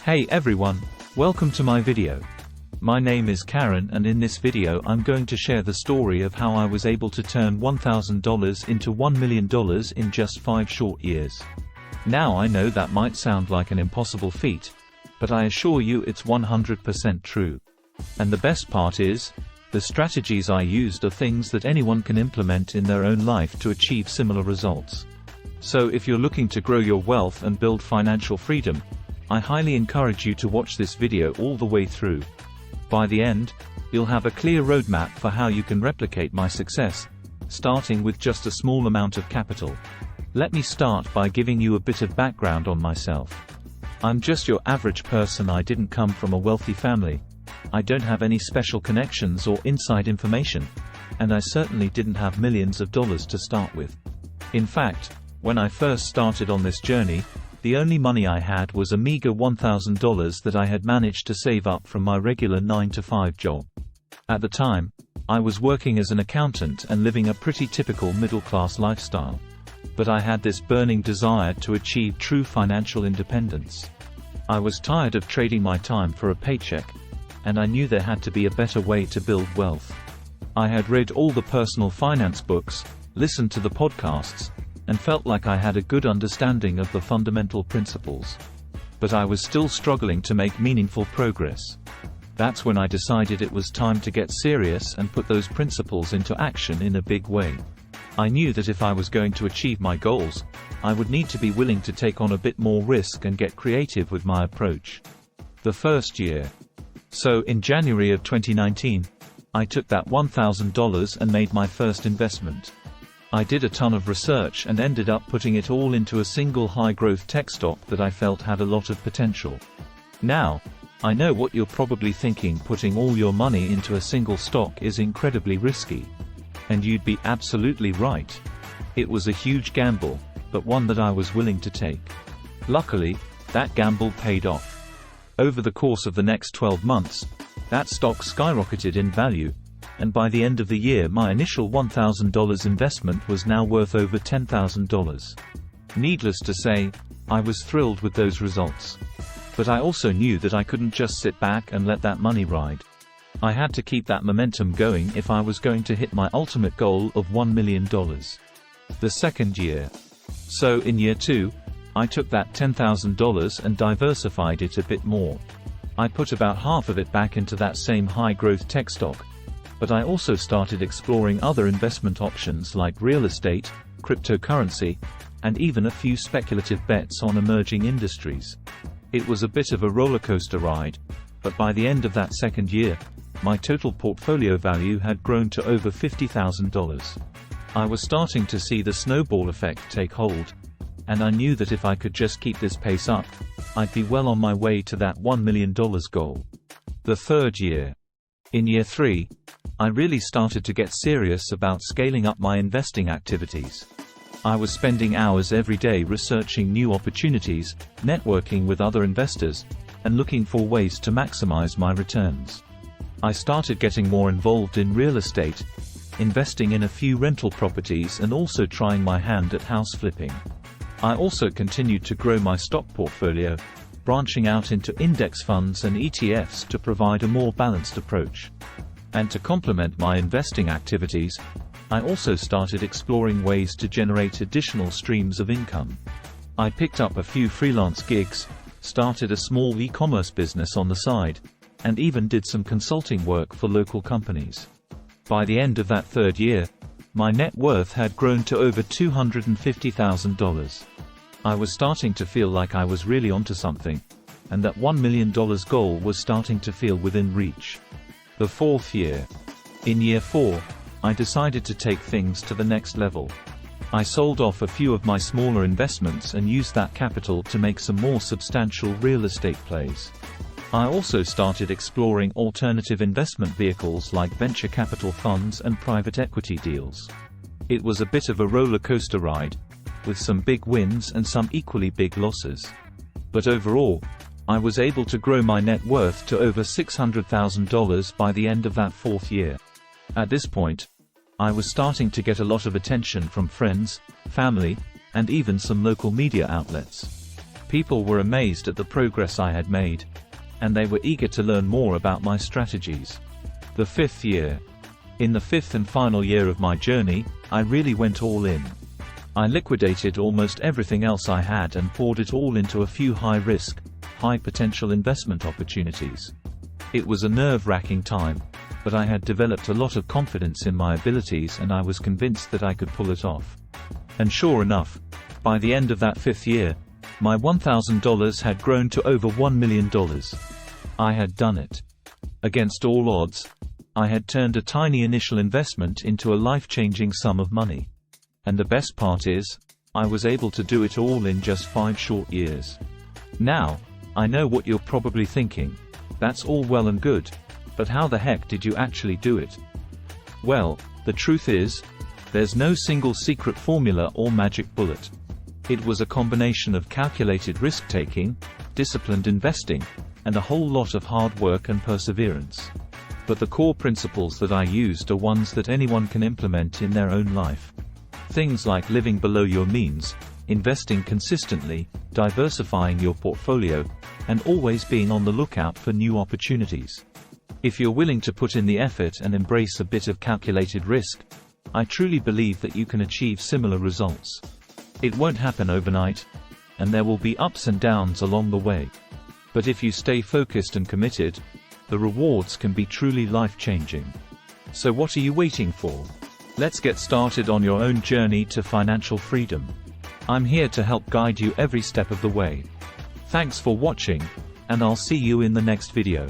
Hey everyone, welcome to my video. My name is Karen, and in this video I'm going to share the story of how I was able to turn $1,000 into $1 million in just 5 short years. Now I know that might sound like an impossible feat, but I assure you it's 100% true. And the best part is, the strategies I used are things that anyone can implement in their own life to achieve similar results. So if you're looking to grow your wealth and build financial freedom, I highly encourage you to watch this video all the way through. By the end, you'll have a clear roadmap for how you can replicate my success, starting with just a small amount of capital. Let me start by giving you a bit of background on myself. I'm just your average person. I didn't come from a wealthy family. I don't have any special connections or inside information, and I certainly didn't have millions of dollars to start with. In fact, when I first started on this journey, the only money I had was a meager $1,000 that I had managed to save up from my regular 9-to-5 job. At the time, I was working as an accountant and living a pretty typical middle-class lifestyle. But I had this burning desire to achieve true financial independence. I was tired of trading my time for a paycheck, and I knew there had to be a better way to build wealth. I had read all the personal finance books, listened to the podcasts, and felt like I had a good understanding of the fundamental principles. But I was still struggling to make meaningful progress. That's when I decided it was time to get serious and put those principles into action in a big way. I knew that if I was going to achieve my goals, I would need to be willing to take on a bit more risk and get creative with my approach. The first year. So in January of 2019, I took that $1,000 and made my first investment. I did a ton of research and ended up putting it all into a single high-growth tech stock that I felt had a lot of potential. Now, I know what you're probably thinking: putting all your money into a single stock is incredibly risky. And you'd be absolutely right. It was a huge gamble, but one that I was willing to take. Luckily, that gamble paid off. Over the course of the next 12 months, that stock skyrocketed in value, and by the end of the year my initial $1,000 investment was now worth over $10,000. Needless to say, I was thrilled with those results. But I also knew that I couldn't just sit back and let that money ride. I had to keep that momentum going if I was going to hit my ultimate goal of $1 million. The second year. So in year 2, I took that $10,000 and diversified it a bit more. I put about half of it back into that same high-growth tech stock, but I also started exploring other investment options like real estate, cryptocurrency, and even a few speculative bets on emerging industries. It was a bit of a rollercoaster ride, but by the end of that second year, my total portfolio value had grown to over $50,000. I was starting to see the snowball effect take hold, and I knew that if I could just keep this pace up, I'd be well on my way to that $1 million goal. The third year. In year 3, I really started to get serious about scaling up my investing activities. I was spending hours every day researching new opportunities, networking with other investors, and looking for ways to maximize my returns. I started getting more involved in real estate, investing in a few rental properties, and also trying my hand at house flipping. I also continued to grow my stock portfolio, branching out into index funds and ETFs to provide a more balanced approach. And to complement my investing activities, I also started exploring ways to generate additional streams of income. I picked up a few freelance gigs, started a small e-commerce business on the side, and even did some consulting work for local companies. By the end of that third year, my net worth had grown to over $250,000. I was starting to feel like I was really onto something, and that $1 million goal was starting to feel within reach. The fourth year. In year 4, I decided to take things to the next level. I sold off a few of my smaller investments and used that capital to make some more substantial real estate plays. I also started exploring alternative investment vehicles like venture capital funds and private equity deals. It was a bit of a roller coaster ride, with some big wins and some equally big losses. But overall, I was able to grow my net worth to over $600,000 by the end of that 4th year. At this point, I was starting to get a lot of attention from friends, family, and even some local media outlets. People were amazed at the progress I had made, and they were eager to learn more about my strategies. The 5th year. In the 5th and final year of my journey, I really went all in. I liquidated almost everything else I had and poured it all into a few high-risk, high-potential investment opportunities. It was a nerve-wracking time, but I had developed a lot of confidence in my abilities and I was convinced that I could pull it off. And sure enough, by the end of that 5th year, my $1,000 had grown to over $1 million. I had done it. Against all odds, I had turned a tiny initial investment into a life-changing sum of money. And the best part is, I was able to do it all in just 5 short years. Now, I know what you're probably thinking. That's all well and good, but how the heck did you actually do it? Well, the truth is, there's no single secret formula or magic bullet. It was a combination of calculated risk-taking, disciplined investing, and a whole lot of hard work and perseverance. But the core principles that I used are ones that anyone can implement in their own life. Things like living below your means, investing consistently, diversifying your portfolio, and always being on the lookout for new opportunities. If you're willing to put in the effort and embrace a bit of calculated risk, I truly believe that you can achieve similar results. It won't happen overnight, and there will be ups and downs along the way. But if you stay focused and committed, the rewards can be truly life-changing. So what are you waiting for? Let's get started on your own journey to financial freedom. I'm here to help guide you every step of the way. Thanks for watching, and I'll see you in the next video.